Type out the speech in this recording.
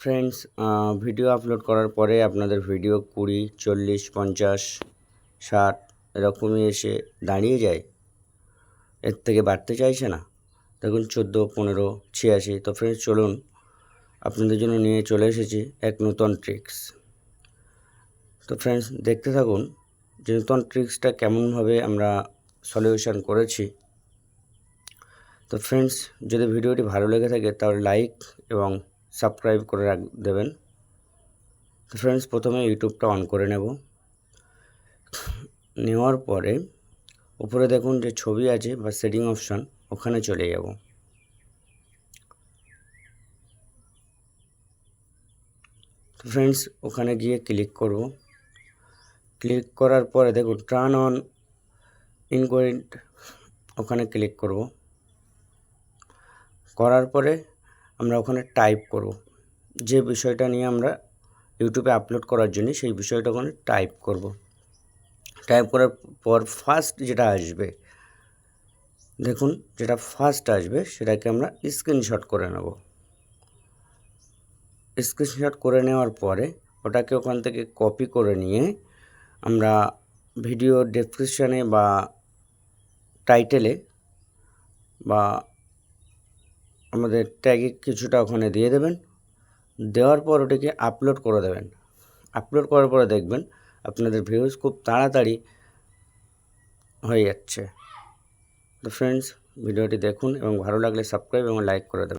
Friends, video upload করার পরে আপনাদের ভিডিও 20, 40, 50, 60 এরকমই এসে দাঁড়িয়ে যায়, এর থেকে বাড়তে চাইছে না। দেখুন 14, 15, 86। তো ফ্রেন্ডস চলুন, আপনাদের জন্য নিয়ে চলে এসেছি এক নতুন ট্রিক্স। তো ফ্রেন্ডস দেখতে থাকুন যে নতুন ট্রিক্সটা কেমনভাবে আমরা সলিউশন করেছি। তো ফ্রেন্ডস যদি ভিডিওটি ভালো লেগে থাকে তাহলে লাইক এবং সাবস্ক্রাইব করে দেবেন। তো ফ্রেন্ডস প্রথমে ইউটিউবটা অন করে নেওয়ার পরে উপরে দেখুন যে ছবি আছে বা সেটিং অপশন, ওখানে চলে যাব। তো ফ্রেন্ডস ওখানে গিয়ে ক্লিক করব। ক্লিক করার পরে দেখুন টার্ন অন ইনকোয়ারেন্ট, ওখানে ক্লিক করব। করার পরে আমরা ওখানে টাইপ করব যে বিষয়টা নিয়ে আমরা ইউটিউবে আপলোড করার জন্য সেই বিষয়টা ওখানে টাইপ করব। টাইপ করার পর ফার্স্ট যেটা আসবে, দেখুন যেটা ফার্স্ট আসবে সেটাকে আমরা স্ক্রিনশট করে নেব। স্ক্রিনশট করে নেওয়ার পরে ওটাকে ওখান থেকে কপি করে নিয়ে আমরা ভিডিও ডেসক্রিপশানে বা টাইটেলে বা আমাদের ট্যাগে কিছুটা ওখানে দিয়ে দেবেন। দেওয়ার পর ওটাকে আপলোড করে দেবেন। আপলোড করার পরে দেখবেন আপনাদের ভিউজ খুব তাড়াতাড়ি হয়ে যাচ্ছে। তো ফ্রেন্ডস ভিডিওটি দেখুন এবং ভালো লাগলে সাবস্ক্রাইব এবং লাইক করে দেবেন।